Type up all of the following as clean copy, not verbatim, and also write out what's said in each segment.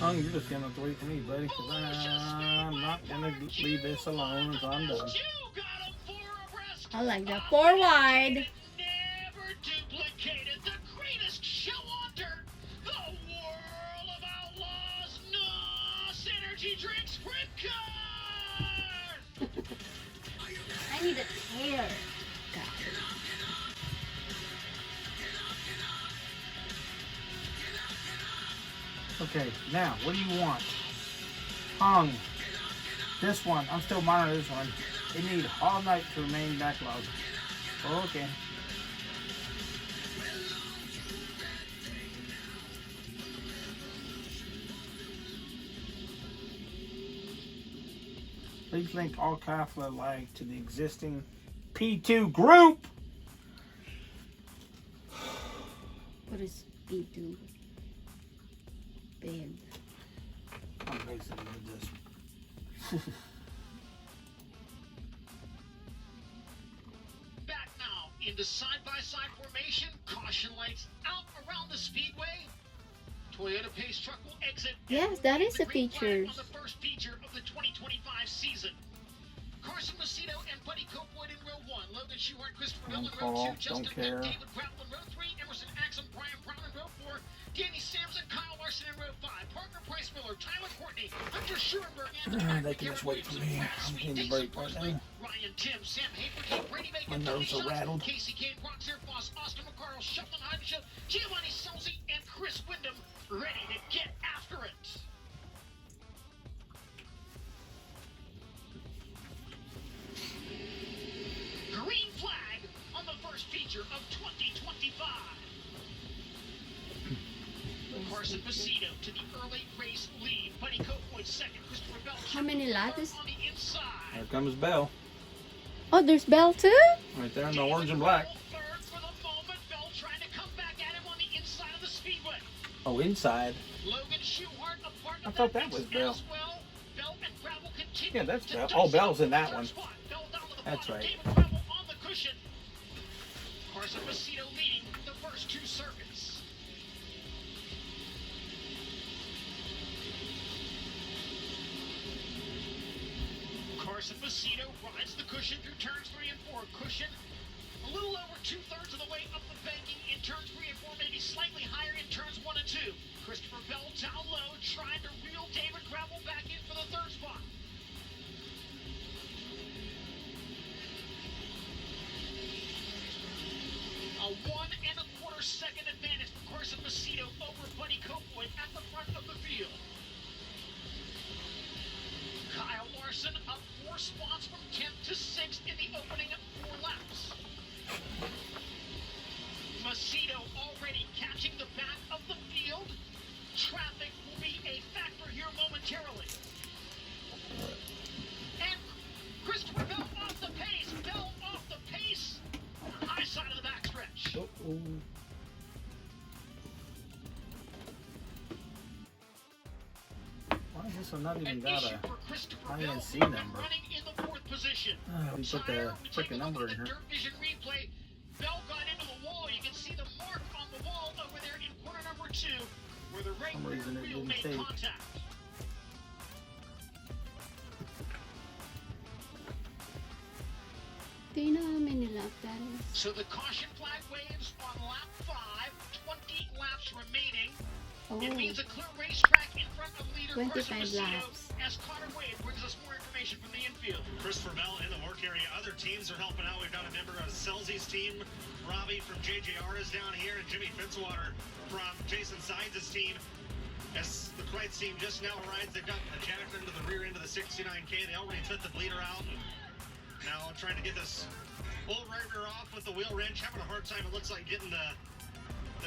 Hung, you're just gonna have to wait for me, buddy, because I'm not gonna leave this alone until I'm done. I like that. 4 wide. Never duplicated the greatest show on dirt. The World of Outlaws NOS Energy Drink Sprint Car. I need a hair. Okay, now, what do you want? Hung. This one, I'm still monitoring this one. They need all night to remain backlogged. Okay. Please link all Kafla lag to the existing P2 group. What is B2? Big. I'm racing with this. Back now into side-by-side formation. Caution lights out around the speedway. Toyota Pace truck will exit. Yes, that is a feature. On the first feature of the 2025 season. Carson Macedo and Buddy Copewood in row 1. Logan Schuhart, Christopher Bell in row 2. Justin care. David Gravel in row 3. Emerson Axum, Brian Brown in row 4. Danny Samson, Kyle Larson in row 5. Parker Price Miller, Tyler Courtney, Hunter Schurenberg, and They can just wait for me. I'm getting a break right now. Ryan Tim, Sam Haverty, Brady Bacon, My nerves are rattled. Casey Kane, Brock Zerfoss, Austin McCarl, Shelton Hydeshow, Giovanni Selzy, and Chris Wyndham ready to get after it. Green flag on the first feature of 2025. Carson Macedo to the early race lead. Buddy Copewood second. Christopher Bell. How many laps? On the inside. Here comes Bell. Oh, there's Bell too? Right there in the orange and black. Third for the moment. Bell trying to come back at him on the inside of the speedway. Oh, inside. Logan Schuhart a part of I thought that was Bell. as well. Bell and Gravel continue. Yeah, that's to Bell. dust Oh, Bell's in that the one. spot. Bell down to the That's bottom. right. David Gravel on the cushion. Carson Macedo leading the first 2 circuits. Carson Macedo rides the cushion through turns 3 and 4. Cushion a little over 2/3 of the way up the banking in turns 3 and 4, maybe slightly higher in turns 1 and 2. Christopher Bell down low, trying to reel David Gravel back in for the 3rd spot. A 1 1/4 second advantage for Carson Macedo over Buddy Copewood at the front of the field. Kyle Larson up 4 spots from 10th to 6th in the opening 4 laps. Macedo already catching the back of the field. Traffic will be a factor here momentarily. And Christopher Bell off the pace. Bell off the pace. High side of the backstretch. Uh-oh. Why is this one not even got a INC number? Running in the 4th position. We put the number in here. Dirt Vision replay. Bell got into the wall. You can see the mark on the wall over there in corner number 2, where the right rear wheel made contact. Do you know how many laps that is? So the caution flag waves on lap 5. 20 laps remaining. Oh, It means a clear racetrack in front of leader 25 Carson Macedo laps. as Connor Wade brings us more information from the infield. Christopher Bell in the work area. Other teams are helping out. We've got a member of Selzy's team. Robbie from JJR is down here, and Jimmy Fitzwater from Jason Sides' team. As the Quiets team just now arrives, they've got a jacker into the rear end of the 69K. They already took the bleeder out. Now trying to get this old right rear off with the wheel wrench. Having a hard time, it looks like, getting the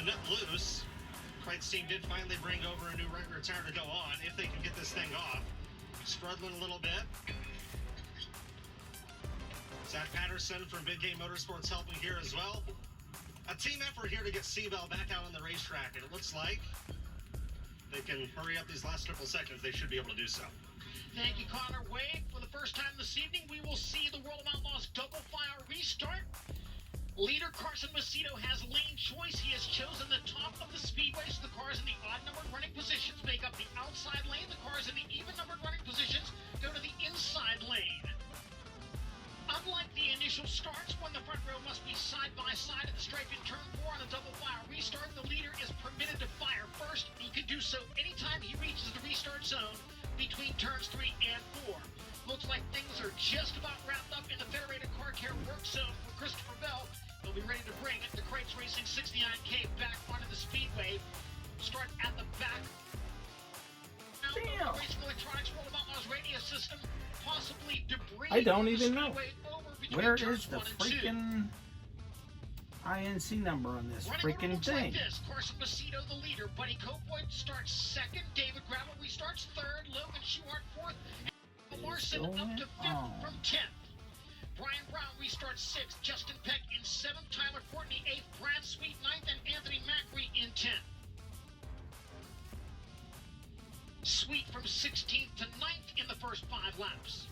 nut loose. Quiets team did finally bring over a new right rear tire to go on, if they can get this thing off. Struggling a little bit. Zach Patterson from Big Game Motorsports helping here as well. A team effort here to get Seabell back out on the racetrack, and it looks like they can hurry up these last couple seconds. They should be able to do so. Thank you, Connor Wade. For the first time this evening, we will see the World of Outlaws double file restart. Leader Carson Macedo has lane choice. He has chosen the top of the speedway, so the cars in the odd-numbered running positions make up the outside lane. The cars in the even-numbered running positions go to the inside lane. Unlike the initial starts, when the front row must be side by side at the stripe in turn 4 on a double fire restart, the leader is permitted to fire first. He can do so anytime he reaches the restart zone between turns 3 and 4. Looks like things are just about wrapped up in the Federated Car Care work zone for Christopher Bell. He'll be ready to bring the Crates Racing 69K back onto the speedway. Start at the back. Now, Damn. the Racing Electronics World of Outlaws radio system, possibly debris. I don't the even know. speedway over between Where turns is the 1 and 2. freaking INC number on this Running freaking looks thing? like this. Carson Macedo, the leader. Buddy Copeland starts second. David Gravel restarts third. Logan Schuhart fourth. And Larson up to fifth from 10th. Brian Brown restarts 6th, Justin Peck in 7th, Tyler Courtney 8th, Brad Sweet 9th, and Anthony Macri in 10th. Sweet from 16th to 9th in the first 5 laps.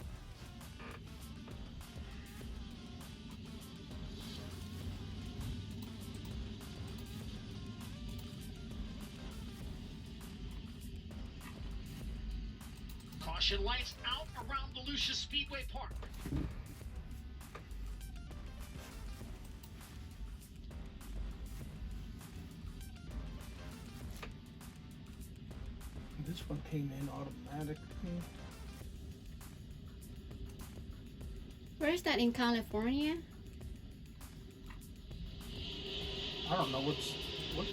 Caution lights out around Volusia Speedway Park. This one came in automatically. Where is that, in California? I don't know what's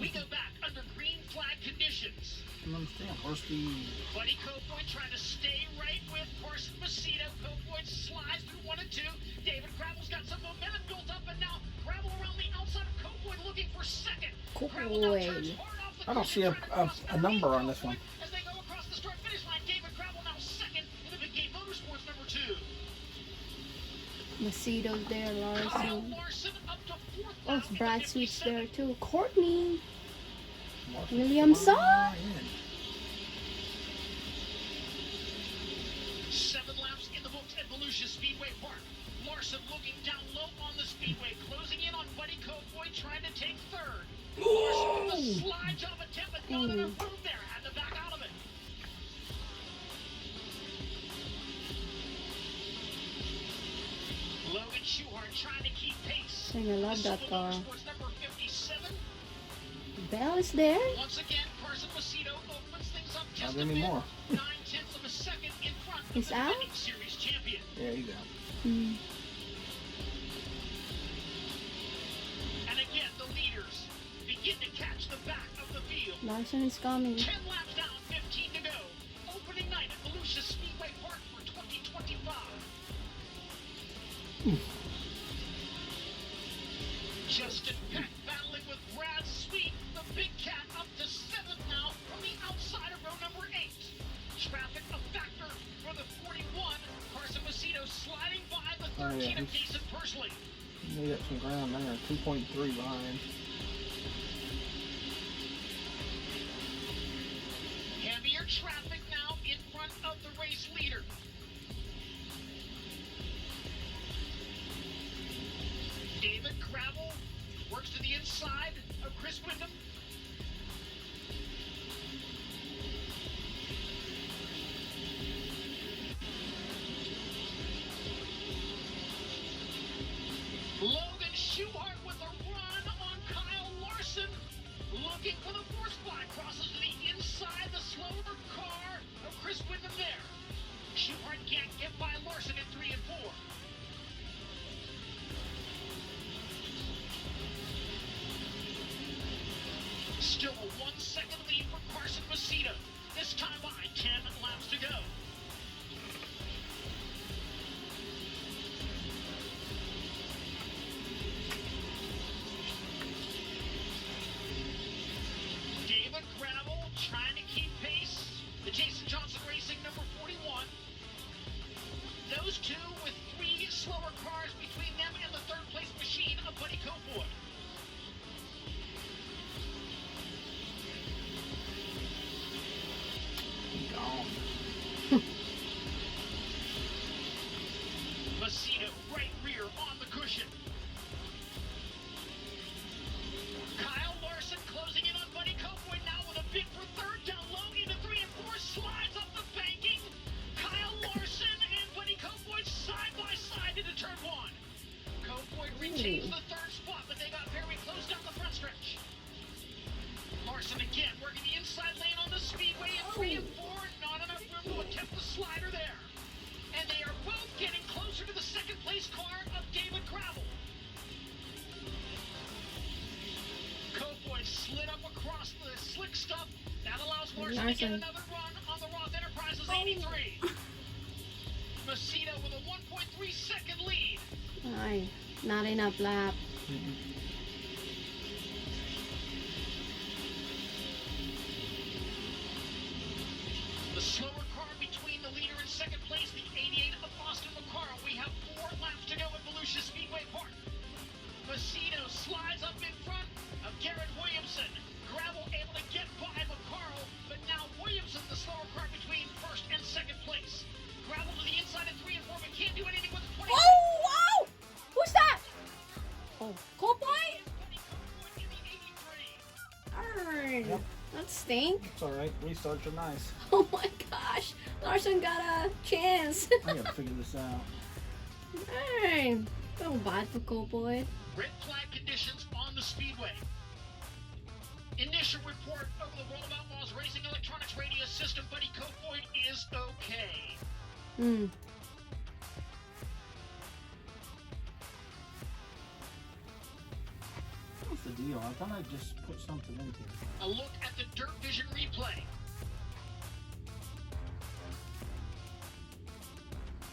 We go back under green flag conditions. I don't understand. Where's the Buddy Copeland trying to stay right with Carson Macedo. Copeland slides through 1 and 2. David Gravel's got some momentum built up, and now Gravel around the outside of Copeland looking for second. Gravel now turns hard off the I don't see a number on this one. as they go across the start finish line. David Gravel now second in the Big Game Motorsports number 2. Macedo's there, Kyle Larson. Larson up to 4th. Oh, it's Brad Sweet's there too. Courtney. Marshall Williamson? Ryan? 7 laps in the books at Volusia Speedway Park. Larson looking down low on the speedway, closing in on Buddy Copeland, trying to take third. Larson with a slide job attempt, but not enough room there. Had to back out of it. Logan Schuhart trying to keep pace. Dang, I love This that is car. Motorsports number 57. Bell is there? Once again, Carson Macedo opens things up just Not a bit. anymore. 9/10 of a second in front of He's the out? defending series champion. Yeah, you got. Hmm. And again, the leaders begin to catch the back of the field. Larson is coming. 10 laps down, 15 to go. Opening night at Volusia Speedway Park for 2025. Justin Peck battling with Brad Sweet, the big cat up to 7th now from the outside of row number 8. Traffic a factor for the 41. Carson Macedo sliding by the 13 of Jason Pursley. They got some ground there. 2.3 behind. Heavier traffic now in front of the race leader. David Gravel works to the inside of Chris Windham. Logan Schuhart with a run on Kyle Larson. Looking for the force spot. Crosses to the inside, the slower car of Chris Windham there. Schuhart can't get by Larson at 3 and 4. Larson. Another run on the Roth Enterprises 83. Macedo with a 1.3 second lead. Ay, not enough lap. The slower car between the leader and second place, the 88 of Austin McCarl. We have 4 laps to go at Volusia Speedway Park. Macedo slides up in front of Garrett Williamson. Gravel able to get by McCarl, but now Williamson, the slower car between first and second place. Gravel to the inside of 3 and 4, but can't do anything with the 20. Oh! Who's that? Oh, Coldplay? In the 83. Darn. Yep. That stink. It's alright. Restarts are nice. Oh my gosh. Larson got a chance. I gotta figure this out. Darn. So bad for Coldplay. Red flag conditions on the speedway. Initial report over the World of Outlaws Racing Electronics radio system. Buddy Kofoid is okay. Hmm. What's the deal? I thought I just put something in here. A look at the Dirt Vision replay.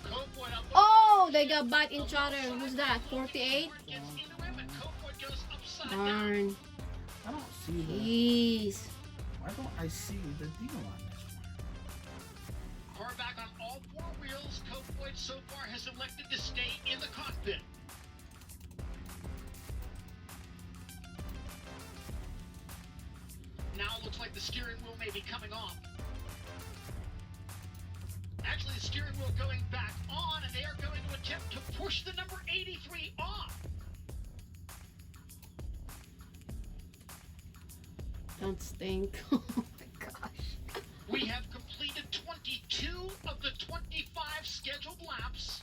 Kofoid up. Oh, they got back each other. Who's that? 48? Gets into him and Kofoid goes upside down. Darn. I don't see the. Jeez. Why don't I see the deal on this one? Car back on all 4 wheels. Kofoid so far has elected to stay in the cockpit. Now it looks like the steering wheel may be coming off. Actually, the steering wheel going back on, and they are going to attempt to push the number 83 off. Don't stink. Oh my gosh. We have completed 22 of the 25 scheduled laps.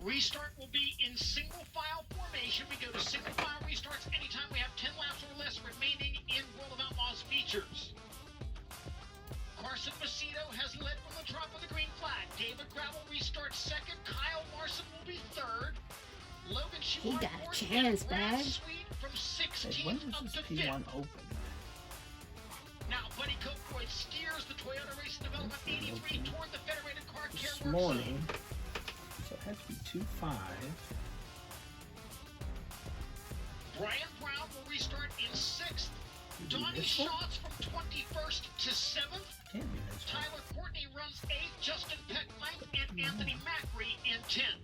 Restart will be in single file formation. We go to single file restarts anytime we have 10 laps or less remaining in World of Outlaws features. Carson Macedo has led from the drop of the green flag. David Gravel restarts second. Kyle Larson will be third. Logan He Schumacher got a fourth, chance, and Brad Brad. Sweet from Hey, 16th when up does to this 5th. P1 open? Now, Buddy Kofoid steers the Toyota Racing Development 83 toward the Federated Car Care This Work morning. Zone. So it had to be 2.5. Brian Brown will restart in 6th. Maybe Donnie this one? Schatz from 21st to 7th. Can't be this one. Tyler Courtney runs 8th. Justin Peck 9th. And Anthony Macri in 10th.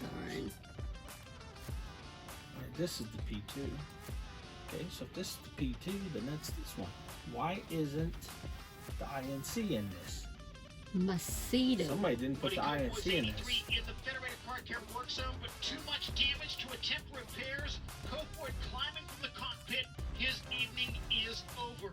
Darn. This is the P2. Okay, so if this is the P2, then that's this one. Why isn't the INC in this? Macedo. Somebody didn't put Buddy the Kofoid's INC in 83 this. in the Federated Car Care Work Zone, but too much damage to attempt repairs. Kofoid climbing from the cockpit. His evening is over.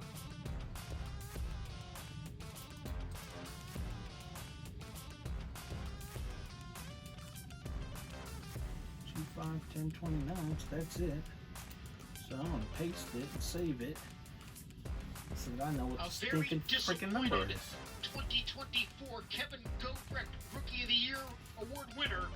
1029, so that's it. So I'm gonna paste it and save it so that I know what A the very stinking freaking number disappointed is. 2024 Kevin Gobrecht Rookie of the Year award winner.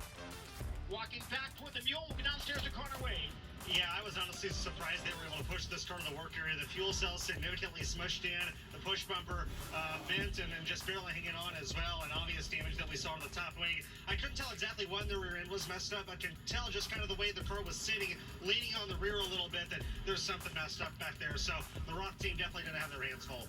Walking back toward the mule, looking downstairs to Connor Wade. Yeah, I was honestly surprised they were able to push this car to the work area. The fuel cell significantly smushed in, the push bumper bent and just barely hanging on as well, and obvious damage that we saw on the top wing. I couldn't tell exactly when the rear end was messed up. I can tell just kind of the way the car was sitting, leaning on the rear a little bit, that there's something messed up back there. So the Roth team definitely didn't have their hands full.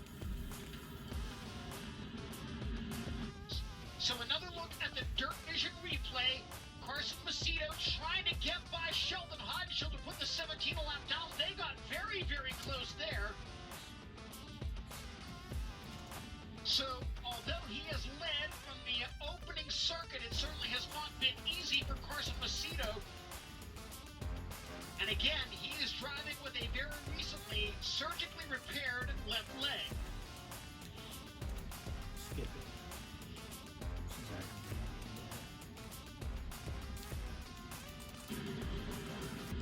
So another look at the Dirt Vision replay. Carson Macedo trying to get by Sheldon Hodgson to put the 17 lap down. They got very, very close there. So, although he has led from the opening circuit, it certainly has not been easy for Carson Macedo. And again, he is driving with a very recently surgically repaired left leg. Skip it. This is actually-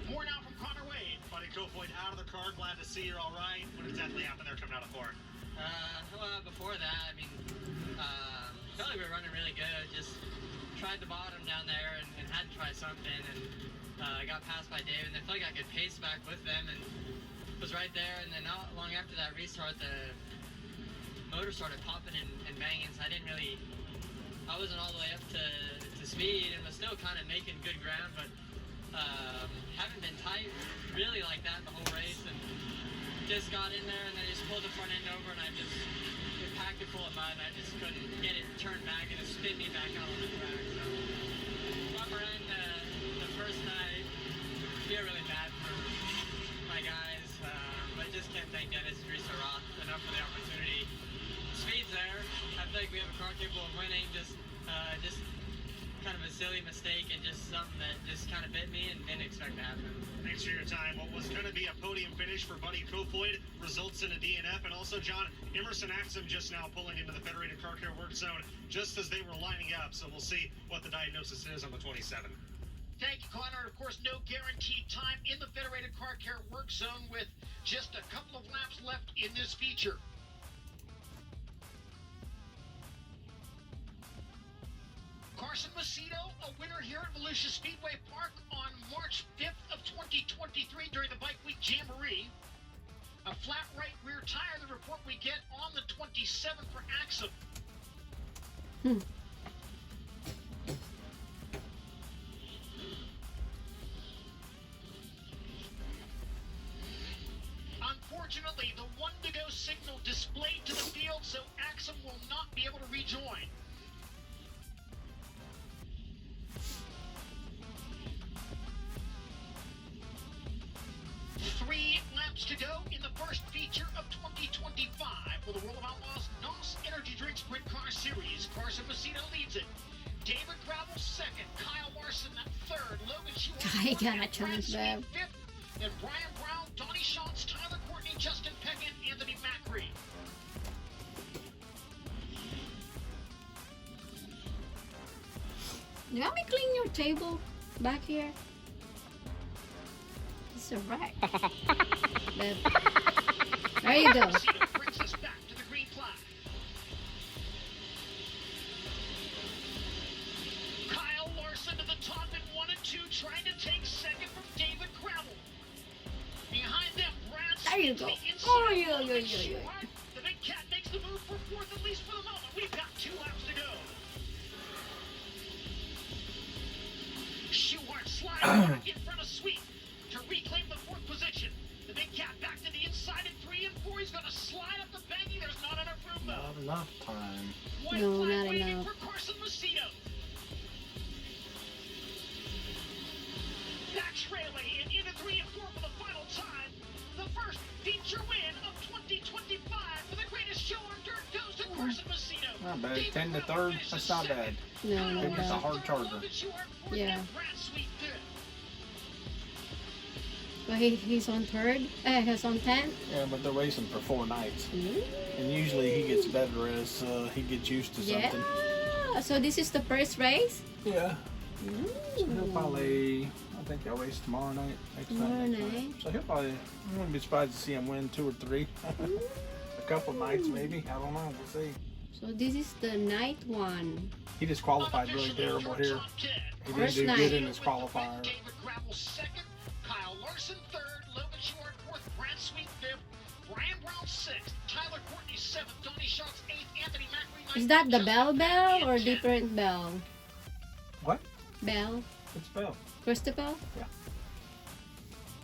More now from Connor Wade. Buddy Kofoid out of the car, glad to see you're all right. What exactly happened there coming out of 4? Well, before that, I mean, felt like we were running really good. Just tried the bottom down there and had to try something. And I got passed by David, and I felt like I could pace back with them, and was right there. And then not long after that restart, the motor started popping and banging, so I wasn't all the way up to speed, and was still kind of making good ground, but haven't been tight really like that the whole race, and just got in there, and then I just pulled the front end over, and it packed it full of mud, and I just couldn't get it turned back, and it spit me back out on the track. So bummer end the first night. Feel really bad for my guys, but just can't thank Dennis and Teresa Roth enough for the opportunity. Speed's there. I feel like we have a car capable of winning. Just kind of a silly mistake, and just something that just kind of bit me and didn't expect to happen. Thanks for your time. What was going to be a podium finish for Buddy Kofoid results in a DNF. And also, John, Emerson Axum just now pulling into the Federated Car Care Work Zone just as they were lining up. So we'll see what the diagnosis is on the 27. Thank you, Connor. Of course, no guaranteed time in the Federated Car Care Work Zone with just a couple of laps left in this feature. Carson Macedo, a winner here at Volusia Speedway Park on March 5th of 2023 during the Bike Week Jamboree. A flat right rear tire, the report we get on the 27th for Axum. Unfortunately, the 1 to go signal displayed to the field, so Axum will not be able to rejoin. 3 laps to go in the first feature of 2025 for the World of Outlaws NOS Energy Drink Sprint Car Series. Carson Macedo leads it. David Gravel second. Kyle Larson third. Logan Schwartz I got a Brad chance Sweet there. fifth. And Brian Brown, Donnie Schatz, Tyler Courtney, Justin Peck, and Anthony Macri. Do you want me to clean your table back here? It's a wreck. But there you go. Macedo brings us back to the green flag. Kyle Larson to the top in 1 and 2, trying to take second from David Gravel. Behind them, Brad There you Sweet to go. the inside. Oh, yeah. The big cat makes the move for fourth, at least for the moment. We've got 2 laps to go. Schuhart sliding back in front of Sweet to reclaim the 4th position. The big cat back to the inside in 3 and 4. He's going to slide up the banky. There's not enough room though. Not enough time. White No, flag not waving enough. for Carson Macedo. Max Rayleigh in into 3 and 4 for the final time. The first feature win of 2025 for the greatest show on dirt goes to Carson Macedo. Not bad. David 10 to Gravel 3rd. finishes That's not second. bad. No, Kyle not Maybe it's a bad. hard charger. Logan Schwartz fourth, Yeah. and Brad Sweet fifth. But he's on third. He's on 10. Yeah, but they're racing for 4 nights. Mm. And usually he gets better as he gets used to Yeah. something. So this is the first race. Yeah. So he'll Ooh. probably, I think they'll race tomorrow night. Next Tomorrow night. Next night. night. So he'll probably, I wouldn't be surprised to see him win 2 or 3. A couple nights maybe. I don't know. We'll see. So this is the night one. He just qualified really terrible here. He didn't First do night. good in his qualifier. David Gravel second, Kyle Larson third, Logan Schwartz fourth, Brad Sweet fifth, Brian Brown sixth, Tyler Courtney seventh, Donnie Schatz eighth, Anthony Macri ninth. Is that the Justin bell Peck or in 10th. different bell? What? Bell? It's Phil. Christabel? Yeah.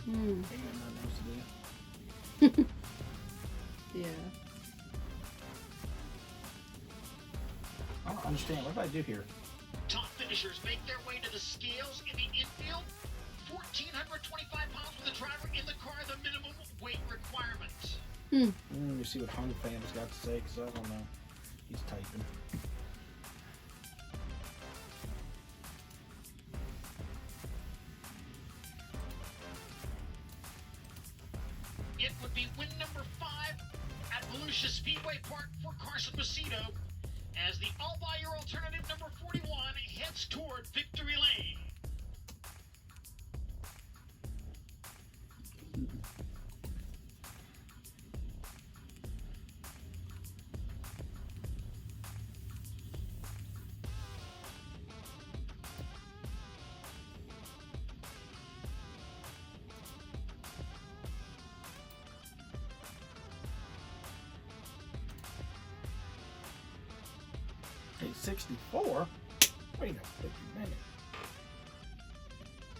Hmm. Ain't got nothing else to do. Yeah. I don't understand. What did I do here? Top finishers make their way to the scales in the infield. 1,425 pounds for the driver in the car, the minimum weight requirement. Let me see what Hung Fan's got to say, because I don't know. He's typing. It would be win number 5 at Volusia Speedway Park for Carson Macedo as the all-by-your alternative number 41 heads toward victory lane. Okay, 64? Wait a minute.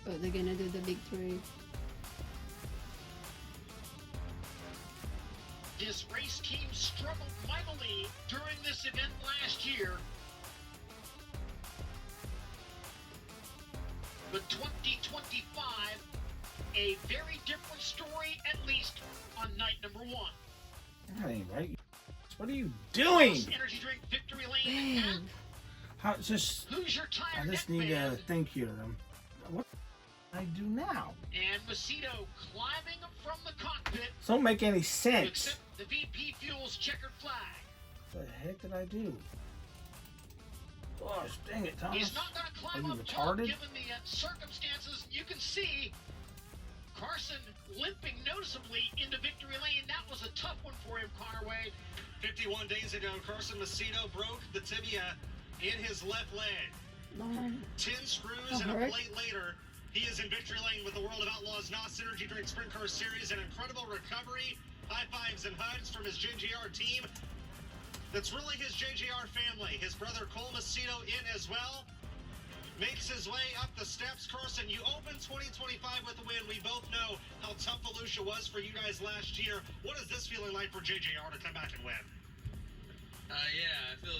Oh, they're gonna do the victory. This race team struggled mightily during this event last year. But 2025, a very different story, at least on night number 1. That ain't right. What are you doing? Energy drink victory lane. Man. How just? Who's your I tire just net need man? to think here. What do I do now? And Macedo climbing from the cockpit This don't make any to sense. accept the VP Fuels checkered flag. What the heck did I do? Gosh, dang it, Thomas. He's not going to climb Are you up top retarded? given the circumstances. You can see Carson limping noticeably into victory lane. That was a tough one for him, Conway. 51 days ago, Carson Macedo broke the tibia in his left leg. Lord. 10 screws That and a hurt. plate later, he is in victory lane with the World of Outlaws NOS Energy Drink Sprint Car Series. An incredible recovery. High fives and hugs from his JJR team. That's really his JJR family. His brother Cole Macedo in as well. Makes his way up the steps. Carson, you opened 2025 with a win. We both know how tough Volusia was for you guys last year. What is this feeling like for JJR to come back and win? Yeah,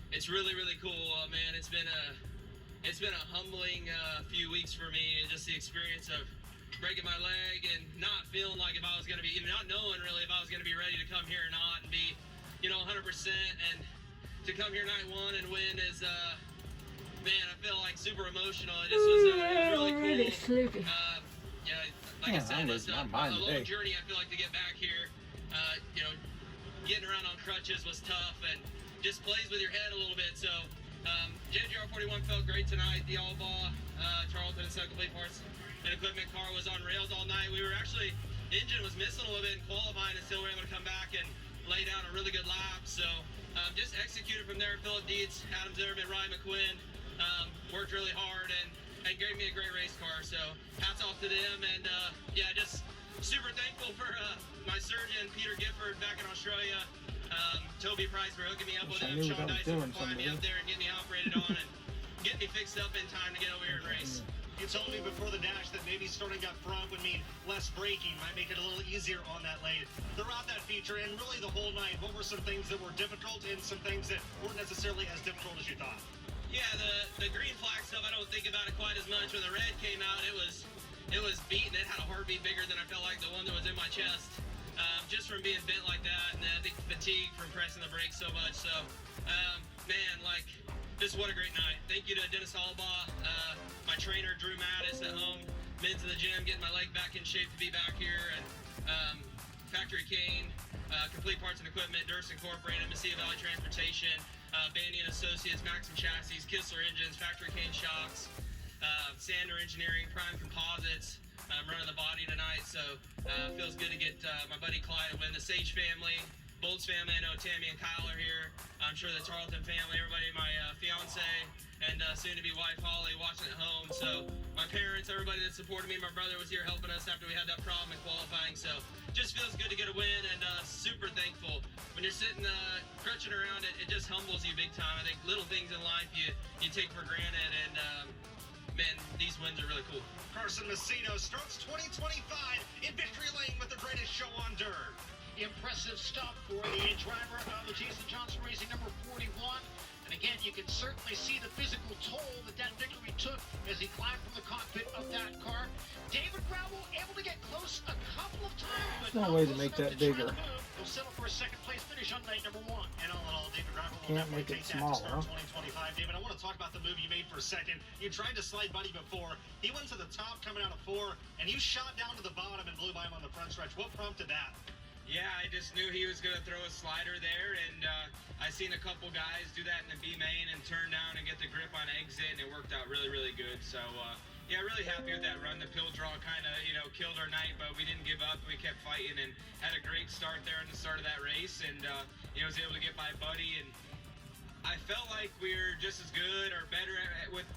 it's really, really cool, man. It's been a humbling few weeks for me, and just the experience of breaking my leg and not feeling like if I was going to be, not knowing really if I was going to be ready to come here or not and be, 100%. And to come here night 1 and win is, man, I feel like super emotional. It just was, it was really cool. Really sleepy. Yeah, like I said, it's a my mind long today. journey. I feel like to get back here, getting around on crutches was tough and just plays with your head a little bit. So JGR 41 felt great tonight. The all-ball Charlton and Sun Complete Parts and Equipment car was on rails all night. We were actually, engine was missing a little bit in qualifying and still were able to come back and lay down a really good lap. So just executed from there. Philip Dietz, Adam Zimmerman, Ryan McQuinn worked really hard and gave me a great race car. So hats off to them. And just super thankful for my surgeon, Peter Gifford, back in Australia. Toby Price for hooking me up with I him. knew Sean what I was Dyson for doing flying me somewhere. up there and getting me operated on and getting me fixed up in time to get over here and race. You told me before the dash that maybe starting up front would mean less braking, might make it a little easier on that lane. Throughout that feature and really the whole night, what were some things that were difficult and some things that weren't necessarily as difficult as you thought? Yeah, the green flag stuff, I don't think about it quite as much. When the red came out, it was beating. It had a heartbeat bigger than I felt like the one that was in my chest. Just from being bent like that, and I think fatigue from pressing the brakes so much. So, man, just what a great night. Thank you to Dennis Albaugh, my trainer Drew Mattis at home, men's in the gym, getting my leg back in shape to be back here, and Factory Kane, Complete Parts and Equipment, Durst Incorporated, Mesilla Valley Transportation, Bandy and Associates, Maxim Chassis, Kistler Engines, Factory Kane Shocks, Sander Engineering, Prime Composites. I'm running the body tonight, so feels good to get my buddy Clyde to win. The Sage family, Bolts family, I know Tammy and Kyle are here. I'm sure the Tarleton family, everybody, my fiance and soon-to-be wife Holly watching at home. So my parents, everybody that supported me, my brother was here helping us after we had that problem in qualifying. So just feels good to get a win and super thankful. When you're sitting crutching around, it just humbles you big time. I think little things in life you take for granted, and man, these wins are really cool. Carson Macedo starts 2025 in victory lane with the greatest show on dirt. Impressive stuff for the driver of the Jason Johnson Racing number 41. And again, you can certainly see the physical toll that victory took as he climbed from the cockpit of that car. David Gravel able to get close a couple of times, but There's no way to make that bigger. He'll settle for a second place finish on night number 1. And all in all, David Gravel will Can't definitely make it take that to smaller. start 2025. David, I want to talk about the move you made for a second. You tried to slide Buddy before. He went to the top coming out of 4, and you shot down to the bottom and blew by him on the front stretch. What prompted that? Yeah, I just knew he was going to throw a slider there, and I seen a couple guys do that in the B main and turn down and get the grip on exit, and it worked out really, really good. So, yeah, really happy with that run. The pill draw kind of, killed our night, but we didn't give up. We kept fighting and had a great start there in the start of that race, and was able to get by Buddy. And I felt like we were just as good or better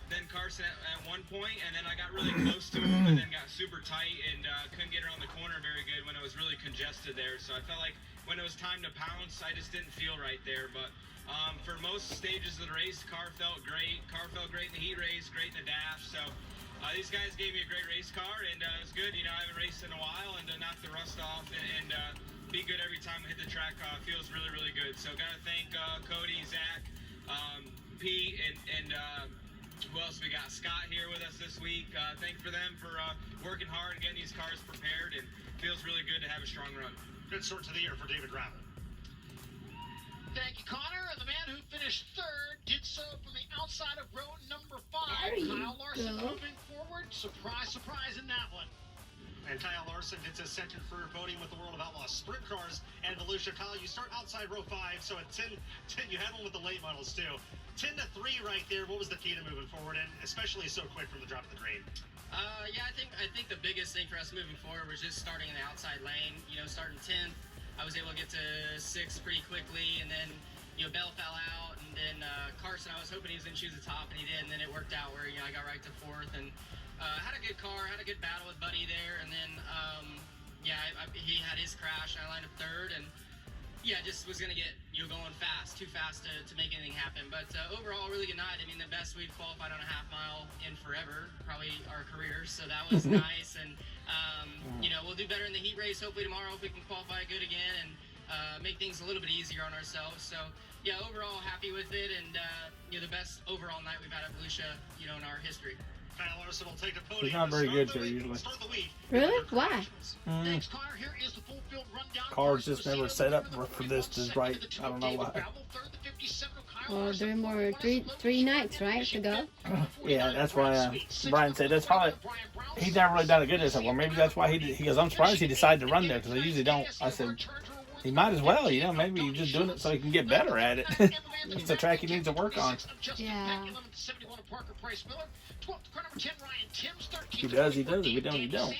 than Carson at one point, and then I got really close to him and then got super tight and couldn't get around the corner very good when it was really congested there. So I felt like when it was time to pounce, I just didn't feel right there. But for most stages of the race, the car felt great. Car felt great in the heat race, great in the dash. So these guys gave me a great race car, and it was good. You know, I haven't raced in a while, and to knock the rust off and be good every time I hit the track feels really, really good. So got to thank Cody, Zach, Pete, and who else we got? Scott here with us this week. Thank for them for working hard and getting these cars prepared, and feels really good to have a strong run. Good start to the year for David Ravel. Thank you, Connor. And the man who finished third did so from the outside of row number 5. There you Kyle Larson go. moving forward. Surprise, surprise in that one. And Kyle Larson hits his center for voting with the World of Outlaws Sprint Cars and Volusia. Kyle, you start outside row 5, so at 10, you had one with the late models too. 10 to 3 right there. What was the key to moving forward, and especially so quick from the drop of the green? Yeah, I think the biggest thing for us moving forward was just starting in the outside lane. You know, starting 10th, I was able to get to 6th pretty quickly, and then Bell fell out, and then Carson, I was hoping he was going to choose the top, and he did, and then it worked out where I got right to 4th, and had a good car, had a good battle with Buddy there, and then he had his crash, and I lined up 3rd, and just was going to get going too fast to make anything happen. But overall, really good night. I mean, the best we've qualified on a half mile in forever, probably our careers. So that was nice. And we'll do better in the heat race. Hopefully tomorrow, if we can qualify good again and make things a little bit easier on ourselves. So overall happy with it, and the best overall night we've had at Volusia, in our history. Kyle Larson will take the podium. He's not very good here usually. Really? Why? Thanks, Connor. Here is the full field rundown. Cars just never set up for this just right. I don't know why. Well, there are more three nights, right, to go? Yeah, that's why Brian said that's probably he's never really done a good. I said, well, maybe that's why he goes. I'm surprised he decided to run there because I usually don't. I said he might as well, maybe he's just doing it so he can get better at it. It's the track he needs to work on. Yeah. He does. If we don't, he don't.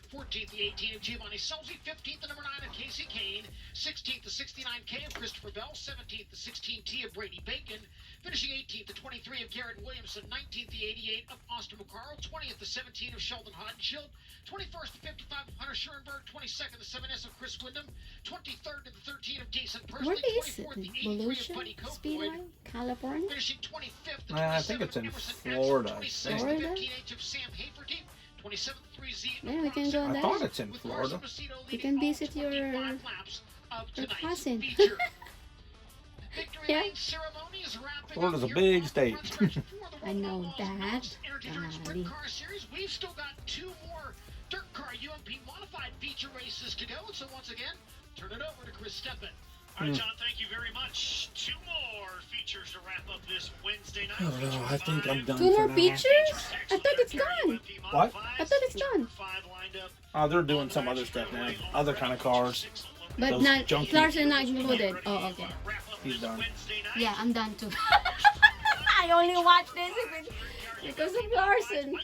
14th, the 18 of Giovanni Selzy, 15th, the number 9 of Casey Kane, 16th, the 69K of Christopher Bell, 17th, the 16T of Brady Bacon, finishing 18th, the 23 of Garrett Williamson, 19th, the 88 of Austin McCarl, 20th, the 17 of Sheldon Hodenshield, 21st, the 55 of Hunter Schoenberg, 22nd, the 7S of Chris Wyndham, 23rd, to the 13 of Jason Where Persley, is it? 24th, the 83 of Volusia? Buddy Speedway? Copeland, California? finishing 25th, the 27th I think it's in of Emerson Florida. Axel, 26th, Florida? the 15H of Sam Haferty, 27th, 3Z. Yeah, we can go I there. thought it's in Florida. You can visit your cousin. Yeah. Florida's a big state. I know that. Sprint car series. We've still got 2 more dirt car UMP modified feature races to go. So once again, turn it over to Chris Steppen. All right, John, thank you very much. 2 more features to wrap up this Wednesday night. I don't know. I think I'm done. 2 more for now. features? I thought it's done. What? I thought it's done. Oh, they're doing some other stuff now. Other kind of cars. But Those not junky- Clarkson not included. Oh, okay. He's done. Yeah, I'm done too. I only watch this because of Larson.